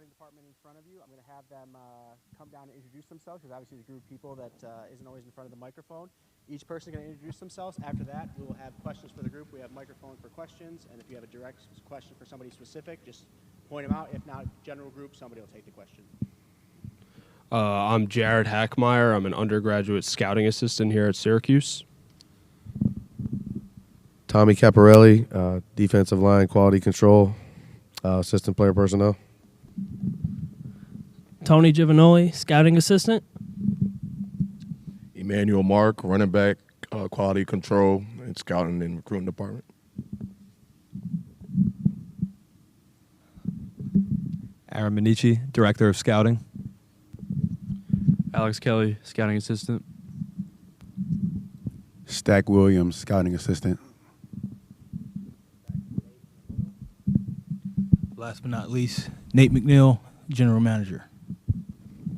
scouting department in front of you. I'm going to have them come down and introduce themselves because obviously the group of people that isn't always in front of the microphone. Each person is going to introduce themselves. After that, we will have questions for the group. We have microphones for questions, and if you have a direct question for somebody specific, just point them out. If not, general group, somebody will take the question. I'm Jared Hackmeyer. I'm an undergraduate scouting assistant here at Syracuse. Tommy Caparelli, defensive line quality control, assistant player personnel. Tony Giovanoli, scouting assistant. Emmanuel Mark, running back, quality control, and scouting and recruiting department. Aaron Benici, director of scouting. Alex Kelly, scouting assistant. Stack Williams, scouting assistant. Last but not least, Nate McNeal, general manager.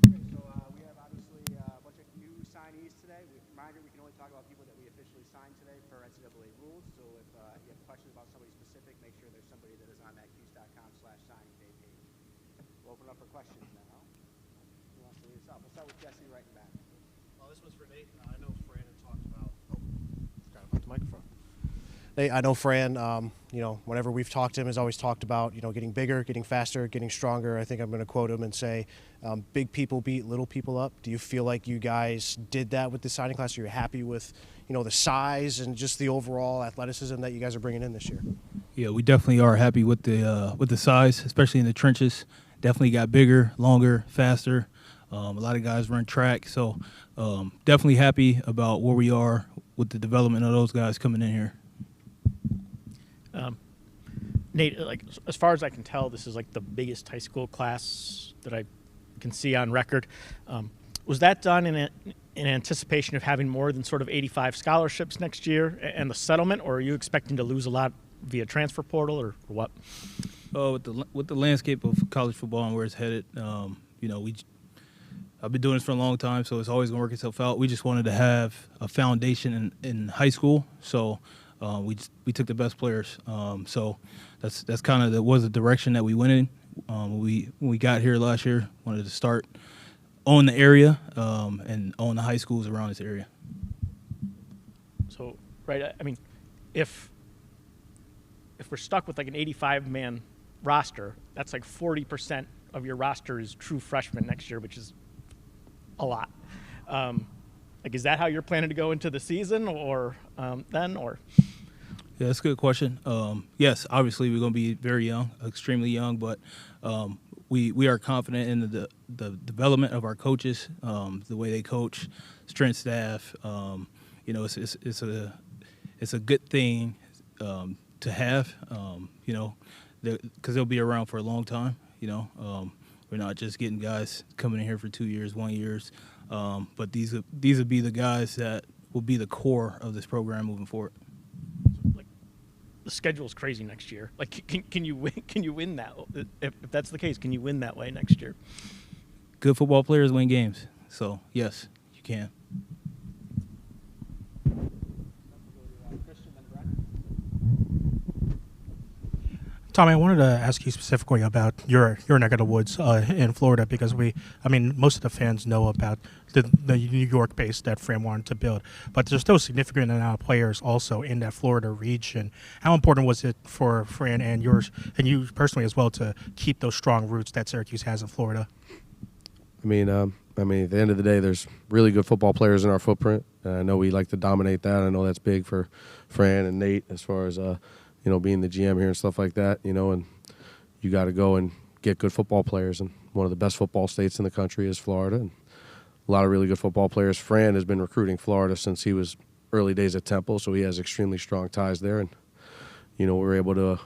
So we have obviously a bunch of new signees today. Reminder, we can only talk about people that we officially signed today per NCAA rules. So if you have questions about somebody specific, make sure there's somebody that is on that cuse.com/signing day page. We'll open up for questions now. Who wants to lead us off? We'll start with Jesse right in back. Well, this one's for Nate. I know Fran had talked about. Forgot about the microphone. Nate, I know Fran. Whenever we've talked to him, has always talked about getting bigger, getting faster, getting stronger. I think I'm going to quote him and say, "Big people beat little people up." Do you feel like you guys did that with the signing class? Are you happy with the size and just the overall athleticism that you guys are bringing in this year? Yeah, we definitely are happy with the size, especially in the trenches. Definitely got bigger, longer, faster. A lot of guys run track, so definitely happy about where we are with the development of those guys coming in here. Nate, as far as I can tell, this is the biggest high school class that I can see on record. Was that done in anticipation of having more than sort of 85 scholarships next year and the settlement, or are you expecting to lose a lot via transfer portal, or what? With the landscape of college football and where it's headed, I've been doing this for a long time, so it's always going to work itself out. We just wanted to have a foundation in high school, so we took the best players. So that's kind of was the direction that we went in. When we got here last year, wanted to start on the area and on the high schools around this area. So, right, I mean, if we're stuck with an 85-man roster, that's 40% of your roster is true freshmen next year, which is a lot. Is that how you're planning to go into the season, or then, or? Yeah, that's a good question. Yes, obviously we're going to be very young, extremely young, but we are confident in the development of our coaches, the way they coach, strength staff. It's a good thing to have, because they'll be around for a long time. We're not just getting guys coming in here for 2 years, 1 year, but these would be the guys that will be the core of this program moving forward. The schedule is crazy next year. Can you win? Can you win that? If that's the case, can you win that way next year? Good football players win games. So yes, you can. Tommy, I wanted to ask you specifically about your neck of the woods in Florida, because most of the fans know about the New York base that Fran wanted to build, but there's still a significant amount of players also in that Florida region. How important was it for Fran and you personally as well to keep those strong roots that Syracuse has in Florida? At the end of the day, there's really good football players in our footprint. I know we like to dominate that. I know that's big for Fran and Nate as far as being the GM here and stuff like that, and you got to go and get good football players. And one of the best football states in the country is Florida, and a lot of really good football players. Fran has been recruiting Florida since he was early days at Temple, so he has extremely strong ties there. And, we're able to,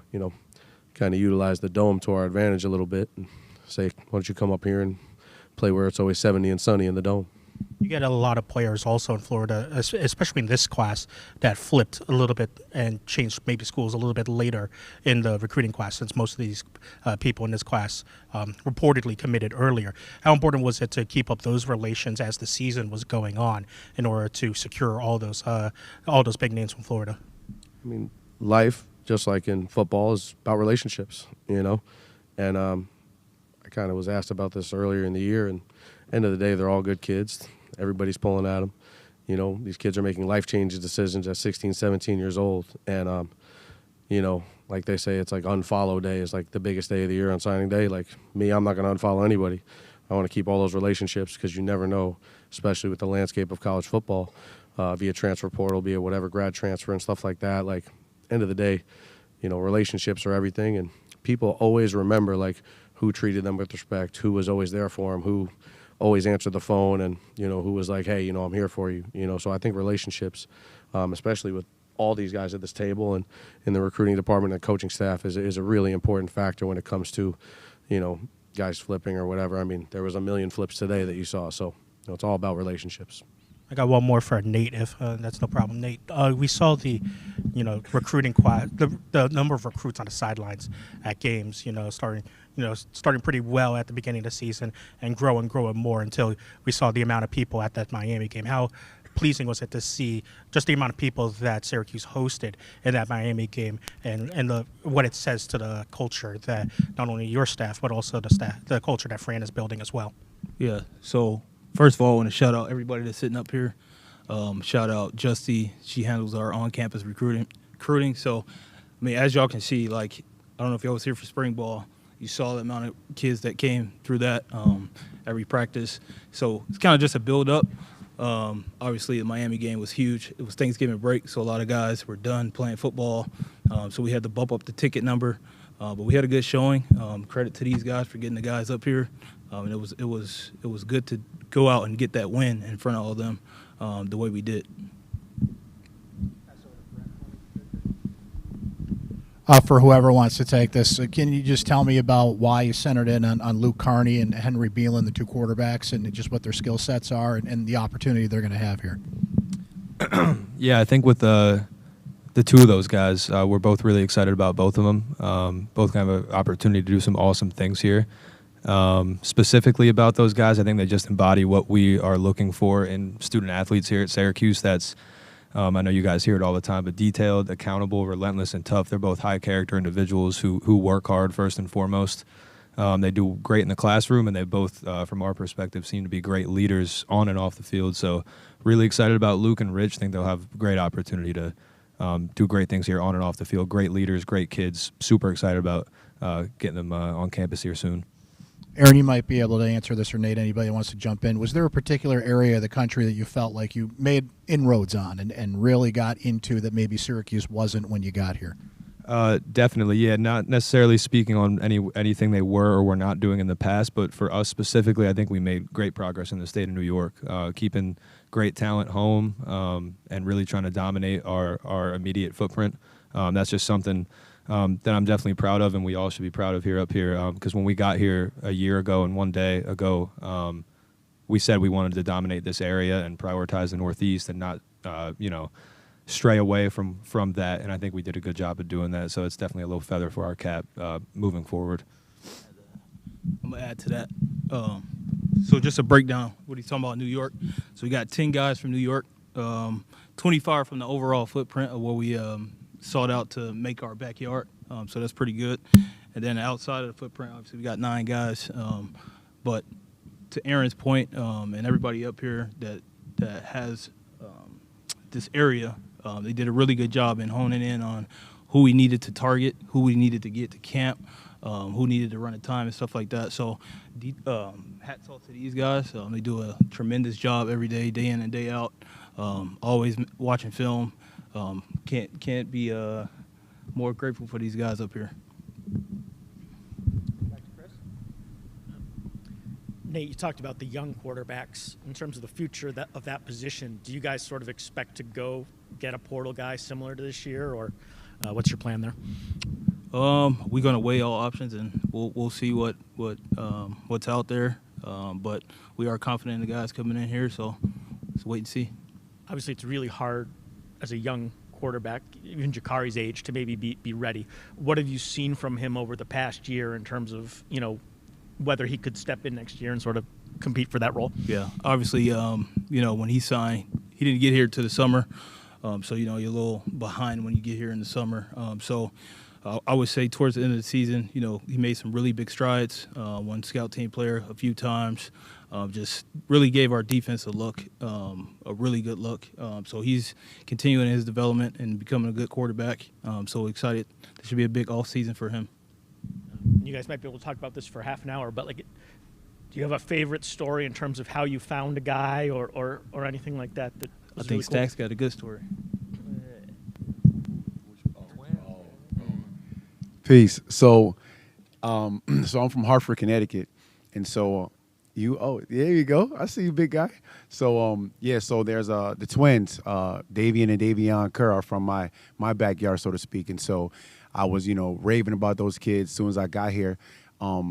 kind of utilize the dome to our advantage a little bit and say, why don't you come up here and play where it's always 70 and sunny in the dome. You get a lot of players also in Florida, especially in this class, that flipped a little bit and changed maybe schools a little bit later in the recruiting class, since most of these people in this class reportedly committed earlier. How important was it to keep up those relations as the season was going on in order to secure all those big names from Florida? Life, just like in football, is about relationships, and I kind of was asked about this earlier in the year, and end of the day, they're all good kids. Everybody's pulling at them. You know, these kids are making life-changing decisions at 16, 17 years old. And, you know, like they say, it's like unfollow day is like the biggest day of the year on signing day. Like me, I'm not going to unfollow anybody. I want to keep all those relationships because you never know, especially with the landscape of college football, via transfer portal, via whatever grad transfer and stuff like that. Like, end of the day, you know, relationships are everything. And people always remember, like, who treated them with respect, who was always there for them, who always answered the phone, and, you know, who was like, hey, you know, I'm here for you. You know, so I think relationships, especially with all these guys at this table and in the recruiting department and coaching staff is a really important factor when it comes to, you know, guys flipping or whatever. I mean, there was a million flips today that you saw. So, you know, it's all about relationships. I got one more for Nate, if that's no problem. Nate, we saw the, you know, recruiting the number of recruits on the sidelines at games, starting pretty well at the beginning of the season and growing more until we saw the amount of people at that Miami game. How pleasing was it to see just the amount of people that Syracuse hosted in that Miami game and what it says to the culture that not only your staff but also the culture that Fran is building as well? Yeah, so first of all, I want to shout out everybody that's sitting up here. Shout out Justy. She handles our on-campus recruiting. So, I mean, as y'all can see, like, I don't know if y'all was here for spring ball. You saw the amount of kids that came through that every practice. So it's kind of just a build-up. Obviously, the Miami game was huge. It was Thanksgiving break, so a lot of guys were done playing football. So we had to bump up the ticket number. But we had a good showing. Credit to these guys for getting the guys up here. And it was good to go out and get that win in front of all of them the way we did. For whoever wants to take this, can you just tell me about why you centered in on Luke Carney and Henry Beelan, the two quarterbacks, and just what their skill sets are and the opportunity they're going to have here? Yeah, I think with the two of those guys, we're both really excited about both of them. Both kind of an opportunity to do some awesome things here. Specifically about those guys, I think they just embody what we are looking for in student athletes here at Syracuse. That's I know you guys hear it all the time, but detailed, accountable, relentless, and tough. They're both high-character individuals who work hard first and foremost. They do great in the classroom, and they both, from our perspective, seem to be great leaders on and off the field. So really excited about Luke and Rich. Think they'll have a great opportunity to do great things here on and off the field. Great leaders, great kids. Super excited about getting them on campus here soon. Aaron, you might be able to answer this, or Nate, anybody who wants to jump in. Was there a particular area of the country that you felt like you made inroads on and really got into that maybe Syracuse wasn't when you got here? Definitely, yeah. Not necessarily speaking on anything they were or were not doing in the past, but for us specifically, I think we made great progress in the state of New York, keeping great talent home and really trying to dominate our immediate footprint. That's just something that I'm definitely proud of, and we all should be proud of here up here. Because when we got here a year ago and one day ago, we said we wanted to dominate this area and prioritize the Northeast and not, stray away from that. And I think we did a good job of doing that. So it's definitely a little feather for our cap moving forward. I'm going to add to that. So just a breakdown, what he's talking about in New York. So we got 10 guys from New York, 25 from the overall footprint of what we sought out to make our backyard. So that's pretty good. And then outside of the footprint, obviously we got 9 guys. But to Aaron's point, and everybody up here that has this area, they did a really good job in honing in on who we needed to target, who we needed to get to camp, who needed to run a time and stuff like that. So hats off to these guys. They do a tremendous job every day, day in and day out, always watching film. Can't be more grateful for these guys up here. Back to Chris. Nate, you talked about the young quarterbacks. In terms of the future of that position, do you guys sort of expect to go get a portal guy similar to this year, or what's your plan there? We're gonna weigh all options, and we'll see what's out there. But we are confident in the guys coming in here, so let's wait and see. Obviously, it's really hard as a young quarterback, even Jakari's age, to maybe be ready. What have you seen from him over the past year in terms of, whether he could step in next year and sort of compete for that role? Yeah, obviously, when he signed, he didn't get here to the summer. So, you're a little behind when you get here in the summer. I would say towards the end of the season, he made some really big strides. Won scout team player a few times. Just really gave our defense a look, a really good look. So he's continuing his development and becoming a good quarterback. So excited. This should be a big off season for him. You guys might be able to talk about this for half an hour, but do you have a favorite story in terms of how you found a guy or anything like that? I think Stack's got a good story. Peace. So, so I'm from Hartford, Connecticut, and so there you go. I see you, big guy. So so there's the twins, Davian and Davion Kerr are from my backyard, so to speak, and so I was raving about those kids as soon as I got here. I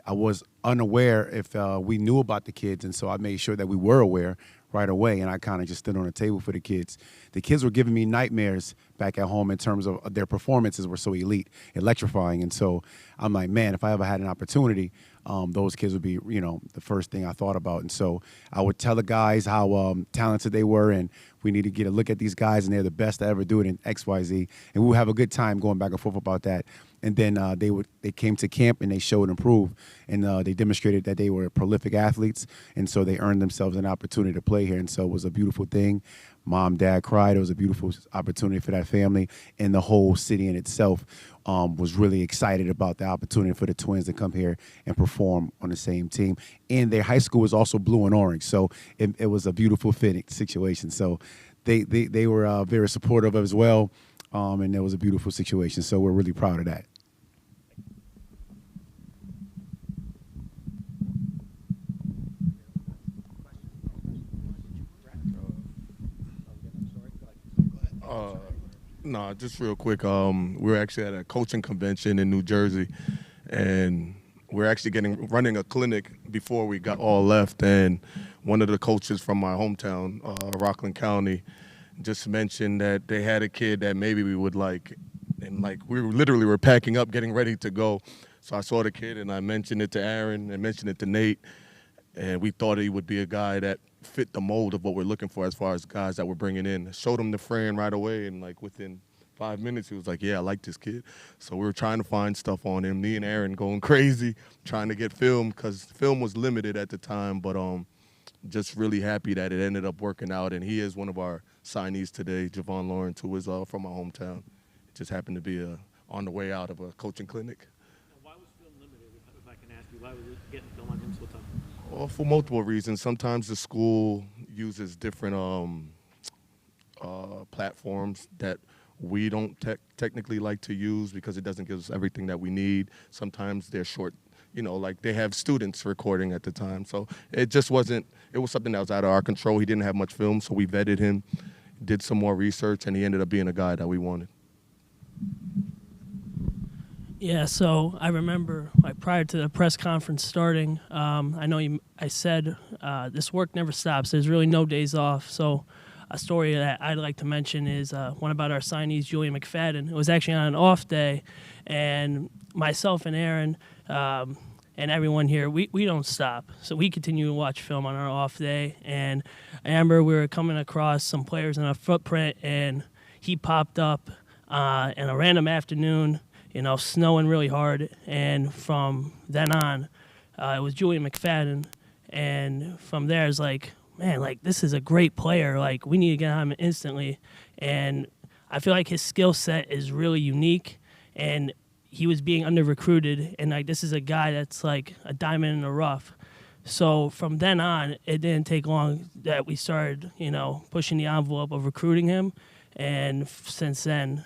was unaware if we knew about the kids, and so I made sure that we were aware right away, and I kind of just stood on the table for the kids. The kids were giving me nightmares back at home in terms of their performances were so elite, electrifying, and so I'm like, man, if I ever had an opportunity, those kids would be, the first thing I thought about. And so I would tell the guys how talented they were, and we need to get a look at these guys, and they're the best to ever do it in XYZ, and we would have a good time going back and forth about that. And then they came to camp and they showed and proved, and they demonstrated that they were prolific athletes, and so they earned themselves an opportunity to play here. And so it was a beautiful thing. Mom, Dad cried. It was a beautiful opportunity for that family, and the whole city in itself was really excited about the opportunity for the twins to come here and perform on the same team. And their high school was also blue and orange, so it was a beautiful fitting situation. So they were very supportive as well. And it was a beautiful situation, so we're really proud of that. No, just real quick. We're actually at a coaching convention in New Jersey, and we're actually running a clinic before we got all left. And one of the coaches from my hometown, Rockland County, just mentioned that they had a kid that maybe we would like, and we literally were packing up, getting ready to go. So I saw the kid and I mentioned it to Aaron and mentioned it to Nate, and we thought he would be a guy that fit the mold of what we're looking for as far as guys that we're bringing in. Showed him the Fran right away, and within 5 minutes he was like, yeah, I like this kid. So we were trying to find stuff on him. Me and Aaron going crazy trying to get film because film was limited at the time, but just really happy that it ended up working out, and he is one of our signees today, Javon Lawrence, who is from my hometown. It just happened to be on the way out of a coaching clinic. Now, why was film limited, if I can ask you? Why was it getting film on him so tough? Well, for multiple reasons. Sometimes the school uses different platforms that we don't technically like to use because it doesn't give us everything that we need. Sometimes they're short. They have students recording at the time. So it just wasn't, it was something that was out of our control. He didn't have much film, so we vetted him, did some more research, and he ended up being a guy that we wanted. Yeah, so I remember prior to the press conference starting, I know I said this work never stops. There's really no days off. So a story that I'd like to mention is one about our signees, Julian McFadden. It was actually on an off day, and myself and Aaron and everyone here, we don't stop. So we continue to watch film on our off day. And I remember we were coming across some players in our footprint, and he popped up in a random afternoon, snowing really hard. And from then on, it was Julian McFadden. And from there, it's like, man, this is a great player. We need to get on him instantly. And I feel like his skill set is really unique, and he was being under-recruited, and this is a guy that's like a diamond in the rough. So from then on, it didn't take long that we started, pushing the envelope of recruiting him, and since then,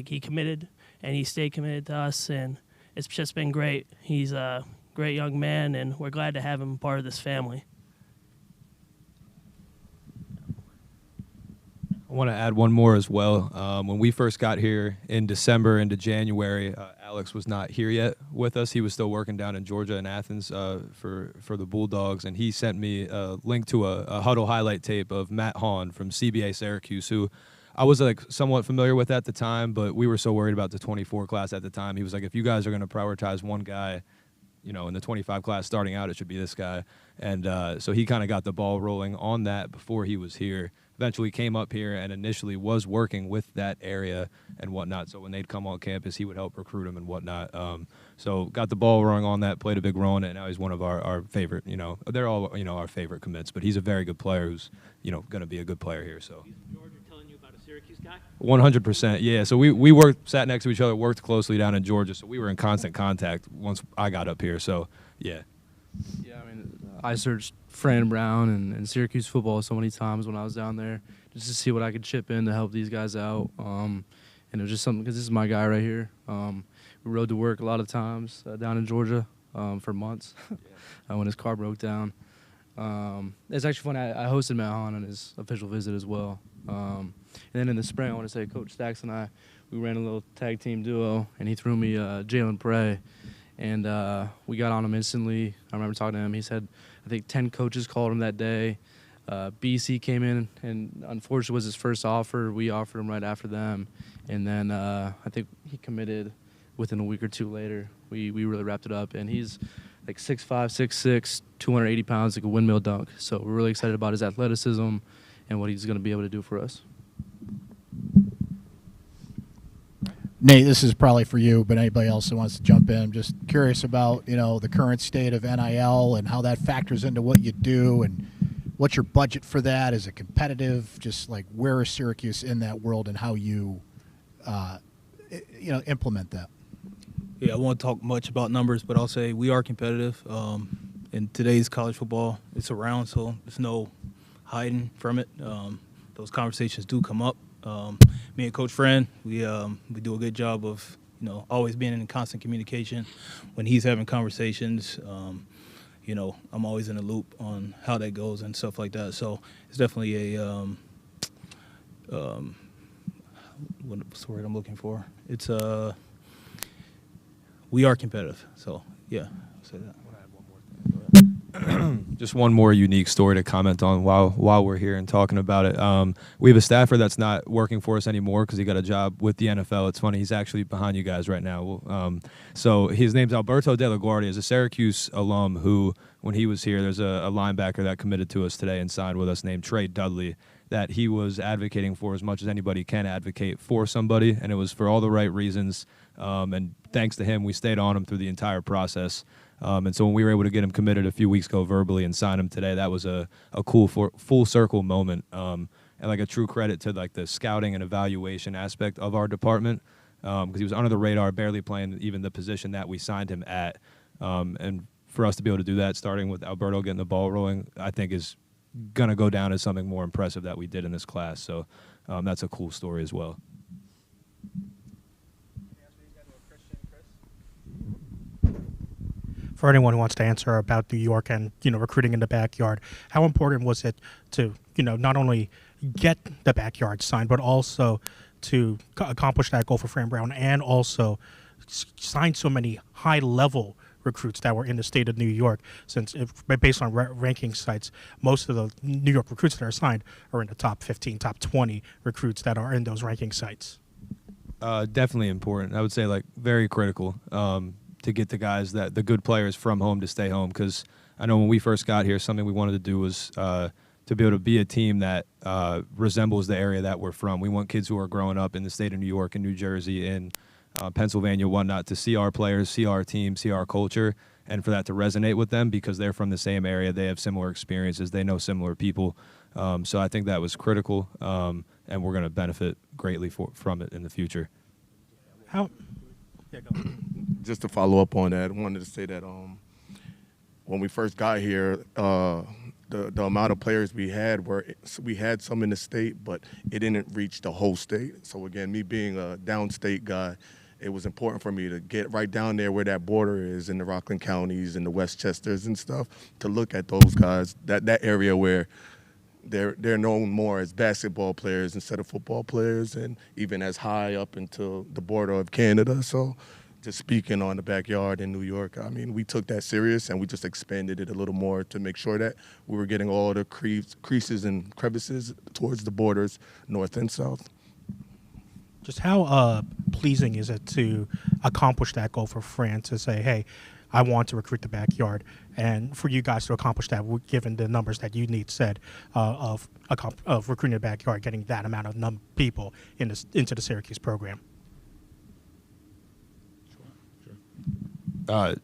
he committed, and he stayed committed to us, and it's just been great. He's a great young man, and we're glad to have him part of this family. I want to add one more as well. When we first got here in December into January, Alex was not here yet with us. He was still working down in Georgia in Athens for the Bulldogs, and he sent me a link to a huddle highlight tape of Matt Hahn from CBA Syracuse, who I was somewhat familiar with at the time, but we were so worried about the 24 class at the time. He was like, if you guys are going to prioritize one guy, in the 25 class starting out, it should be this guy. And so he kind of got the ball rolling on that before he was here. eventually came up here and initially was working with that area and whatnot. So when they'd come on campus, he would help recruit them and whatnot. So got the ball rolling on that, played a big role in it, and now he's one of our favorite, they're all, our favorite commits, but he's a very good player who's, going to be a good player here. So. Georgia telling you about a Syracuse guy? 100%, yeah. So we sat next to each other, worked closely down in Georgia, so we were in constant contact once I got up here. So, yeah. Yeah, I searched Fran Brown and Syracuse football so many times when I was down there just to see what I could chip in to help these guys out. And it was just something, because this is my guy right here. We rode to work a lot of times down in Georgia for months when his car broke down. It's actually funny, I hosted Matt Hahn on his official visit as well. And then in the spring, I want to say Coach Stacks and I, we ran a little tag team duo, and he threw me Jalen Prey. And we got on him instantly. I remember talking to him. He said, I think 10 coaches called him that day. BC came in, and unfortunately was his first offer. We offered him right after them. And then I think he committed within a week or two later. We really wrapped it up. And he's like 6'5", 6'6", 280 pounds, like a windmill dunk. So we're really excited about his athleticism and what he's going to be able to do for us. Nate, this is probably for you, but anybody else that wants to jump in, I'm just curious about, the current state of NIL and how that factors into what you do, and what's your budget for that? Is it competitive? Just like, where is Syracuse in that world, and how you, implement that? Yeah, I won't talk much about numbers, but I'll say we are competitive. In today's college football, it's around, so there's no hiding from it. Those conversations do come up. Me and Coach Fran, we do a good job of always being in constant communication. When he's having conversations, I'm always in the loop on how that goes and stuff like that. So it's definitely a what's the word I'm looking for? It's we are competitive. So yeah, I'll say that. Just one more unique story to comment on while we're here and talking about it. We have a staffer that's not working for us anymore because he got a job with the NFL. It's funny, he's actually behind you guys right now. So his name's Alberto De La Guardia. He's a Syracuse alum who, when he was here, there's a linebacker that committed to us today and signed with us named Trey Dudley that he was advocating for as much as anybody can advocate for somebody, and it was for all the right reasons. And thanks to him, we stayed on him through the entire process. And so when we were able to get him committed a few weeks ago verbally and sign him today, that was a cool full circle moment, and like a true credit to like the scouting and evaluation aspect of our department, because he was under the radar, barely playing even the position that we signed him at. And for us to be able to do that, starting with Alberto getting the ball rolling, I think is going to go down as something more impressive that we did in this class. So that's a cool story as well. For anyone who wants to answer about New York and recruiting in the backyard, how important was it to not only get the backyard signed, but also to accomplish that goal for Fran Brown, and also sign so many high-level recruits that were in the state of New York? Since based on ranking sites, most of the New York recruits that are signed are in the top 15, top 20 recruits that are in those ranking sites. Definitely important. I would say like very critical. To get the guys, the good players from home to stay home, because I know when we first got here, something we wanted to do was to be able to be a team that resembles the area that we're from. We want kids who are growing up in the state of New York and New Jersey and Pennsylvania, whatnot, to see our players, see our team, see our culture, and for that to resonate with them because they're from the same area, they have similar experiences, they know similar people. So I think that was critical, and we're going to benefit greatly from it in the future. How? Yeah, go. Just to follow up on that, I wanted to say that when we first got here, the amount of players we had some in the state, but it didn't reach the whole state. So again, me being a downstate guy, it was important for me to get right down there where that border is in the Rockland counties and the Westchesters and stuff, to look at those guys, that area where they're known more as basketball players instead of football players, and even as high up into the border of Canada. So just speaking on the backyard in New York, I mean, we took that serious and we just expanded it a little more to make sure that we were getting all the creases and crevices towards the borders, north and south. Just how pleasing is it to accomplish that goal for Fran, to say, hey, I want to recruit the backyard. And for you guys to accomplish that, given the numbers that you need said of recruiting the backyard, getting that amount of people into the Syracuse program.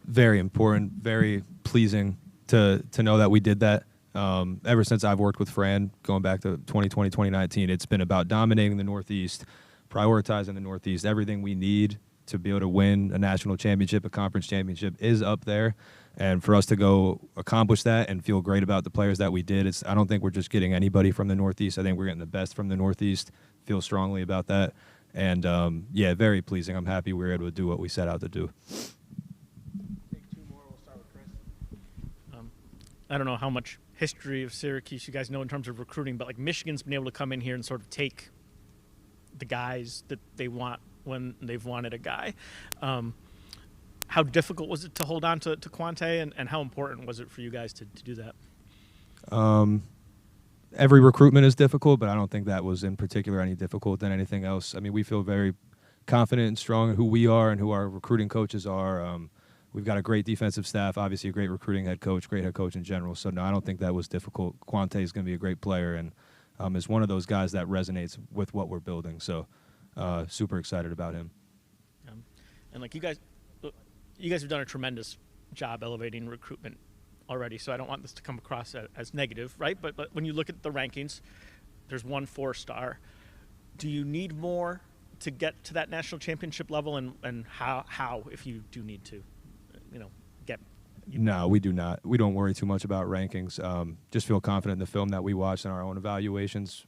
Very important, very pleasing to know that we did that. Ever since I've worked with Fran, going back to 2020, 2019, it's been about dominating the Northeast, prioritizing the Northeast. Everything we need to be able to win a national championship, a conference championship is up there. And for us to go accomplish that and feel great about the players that we did, I don't think we're just getting anybody from the Northeast. I think we're getting the best from the Northeast. Feel strongly about that. And, yeah, very pleasing. I'm happy we were able to do what we set out to do. Take two more. We'll start with Chris. I don't know how much history of Syracuse you guys know in terms of recruiting, but like Michigan's been able to come in here and sort of take the guys that they want when they've wanted a guy. How difficult was it to hold on to Quante, and how important was it for you guys to do that? Every recruitment is difficult, but I don't think that was in particular any difficult than anything else. I mean, we feel very confident and strong in who we are and who our recruiting coaches are. We've got a great defensive staff, obviously a great recruiting head coach, great head coach in general. So, no, I don't think that was difficult. Quante is going to be a great player and is one of those guys that resonates with what we're building. So, super excited about him. And like you guys have done a tremendous job elevating recruitment already, so I don't want this to come across as negative, right? But when you look at the rankings, there's 1 4-star. Do you need more to get to that national championship level, and how if you do need to, get? No, we do not. We don't worry too much about rankings. Just feel confident in the film that we watch and our own evaluations.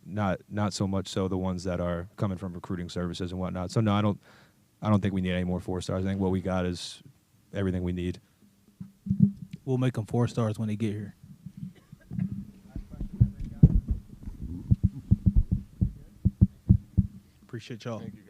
Not so much so the ones that are coming from recruiting services and whatnot. So no, I don't think we need any more 4-stars. I think what we got is everything we need. We'll make them 4 stars when they get here. Appreciate y'all. Thank you, guys.